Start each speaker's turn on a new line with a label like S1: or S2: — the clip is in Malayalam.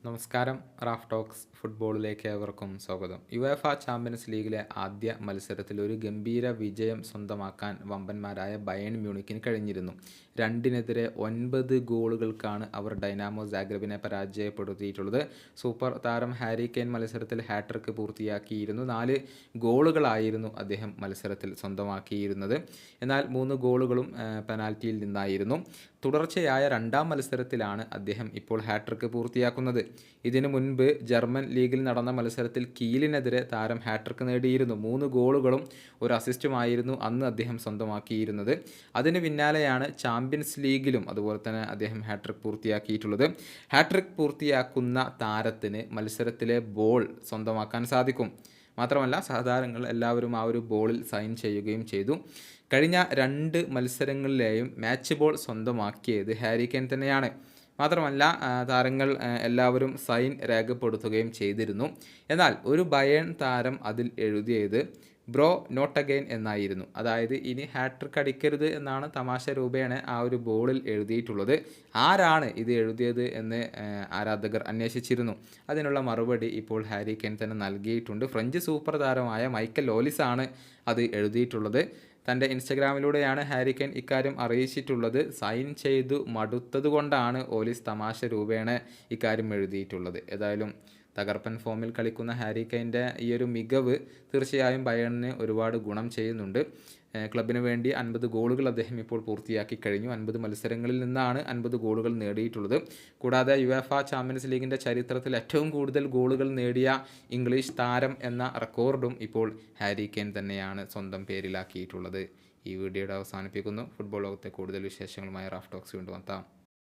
S1: നമസ്കാരം. റാഫ് ടോക്സ് ഫുട്ബോളിലേക്ക് ഏവർക്കും സ്വാഗതം. യുവേഫ ചാമ്പ്യൻസ് ലീഗിലെ ആദ്യ മത്സരത്തിൽ ഒരു ഗംഭീര വിജയം സ്വന്തമാക്കാൻ വമ്പന്മാരായ ബയേൺ മ്യൂണിക്കിന് കഴിഞ്ഞിരുന്നു. 2-നെതിരെ 9 ഗോളുകൾക്കാണ് അവർ ഡൈനാമോ സാഗ്രെബിനെ പരാജയപ്പെടുത്തിയിട്ടുള്ളത്. സൂപ്പർ താരം ഹാരി കെയ്ൻ മത്സരത്തിൽ ഹാട്രിക്ക് പൂർത്തിയാക്കിയിരുന്നു. 4 ഗോളുകളായിരുന്നു അദ്ദേഹം മത്സരത്തിൽ സ്വന്തമാക്കിയിരുന്നത്. എന്നാൽ 3 ഗോളുകളും പെനാൽറ്റിയിൽ നിന്നായിരുന്നു. തുടർച്ചയായ 2ാം മത്സരത്തിലാണ് അദ്ദേഹം ഇപ്പോൾ ഹാട്രിക്ക് പൂർത്തിയാക്കുന്നത്. ഇതിനു മുൻപ് ജർമ്മൻ ലീഗിൽ നടന്ന മത്സരത്തിൽ കീലിനെതിരെ താരം ഹാട്രിക്ക് നേടിയിരുന്നു. 3 ഗോളുകളും ഒരു അസിസ്റ്റുമായിരുന്നു അന്ന് അദ്ദേഹം സ്വന്തമാക്കിയിരുന്നത്. അതിന് പിന്നാലെയാണ് ചാമ്പ്യൻസ് ലീഗിലും അതുപോലെ തന്നെ അദ്ദേഹം ഹാട്രിക്ക് പൂർത്തിയാക്കിയിട്ടുള്ളത്. ഹാട്രിക്ക് പൂർത്തിയാക്കുന്ന താരത്തിന് മത്സരത്തിലെ ബോൾ സ്വന്തമാക്കാൻ സാധിക്കും. മാത്രമല്ല സഹതാരങ്ങൾ എല്ലാവരും ആ ഒരു ബോളിൽ സൈൻ ചെയ്യുകയും ചെയ്തു. കഴിഞ്ഞ 2 മത്സരങ്ങളിലെയും മാച്ച് ബോൾ സ്വന്തമാക്കിയത് ഹാരി കെയ്ൻ തന്നെയാണ്. മാത്രമല്ല താരങ്ങൾ എല്ലാവരും സൈൻ രേഖപ്പെടുത്തുകയും ചെയ്തിരുന്നു. എന്നാൽ ഒരു ബയേൺ താരം അതിൽ എഴുതിയത് ബ്രോ നോട്ട് അഗെയിൻ എന്നായിരുന്നു. അതായത് ഇനി ഹാട്രിക്ക് അടിക്കരുത് എന്നാണ് തമാശ രൂപേണ ആ ഒരു ബോളിൽ എഴുതിയിട്ടുള്ളത്. ആരാണ് ഇത് എഴുതിയത് എന്ന് ആരാധകർ അന്വേഷിച്ചിരുന്നു. അതിനുള്ള മറുപടി ഇപ്പോൾ ഹാരി കെയ്ൻ തന്നെ നൽകിയിട്ടുണ്ട്. ഫ്രഞ്ച് സൂപ്പർ താരമായ മൈക്കൽ ഓലിസ് ആണ് അത് എഴുതിയിട്ടുള്ളത്. തൻ്റെ ഇൻസ്റ്റഗ്രാമിലൂടെയാണ് ഹാരി കെയ്ൻ ഇക്കാര്യം അറിയിച്ചിട്ടുള്ളത്. സൈൻ ചെയ്തു മടുത്തതുകൊണ്ടാണ് ഓലിസ് തമാശ രൂപേണ ഇക്കാര്യം എഴുതിയിട്ടുള്ളത്. ഏതായാലും തകർപ്പൻ ഫോമിൽ കളിക്കുന്ന ഹാരി കെയ്ൻ്റെ ഈ ഒരു മികവ് തീർച്ചയായും ബയേണിന് ഒരുപാട് ഗുണം ചെയ്യുന്നുണ്ട്. ക്ലബിന് വേണ്ടി 50 ഗോളുകൾ അദ്ദേഹം ഇപ്പോൾ പൂർത്തിയാക്കി കഴിഞ്ഞു. 50 മത്സരങ്ങളിൽ നിന്നാണ് 50 ഗോളുകൾ നേടിയിട്ടുള്ളത്. കൂടാതെ യുവേഫ ചാമ്പ്യൻസ് ലീഗിൻ്റെ ചരിത്രത്തിൽ ഏറ്റവും കൂടുതൽ ഗോളുകൾ നേടിയ ഇംഗ്ലീഷ് താരം എന്ന റെക്കോർഡും ഇപ്പോൾ ഹാരി കെയ്ൻ തന്നെയാണ് സ്വന്തം പേരിലാക്കിയിട്ടുള്ളത്. ഈ വീഡിയോയുടെ അവസാനിപ്പിക്കുന്നു. ഫുട്ബോൾ ലോകത്തെ കൂടുതൽ വിശേഷങ്ങളുമായി റാഫ് ടോക്സ് വീണ്ടും എത്താം.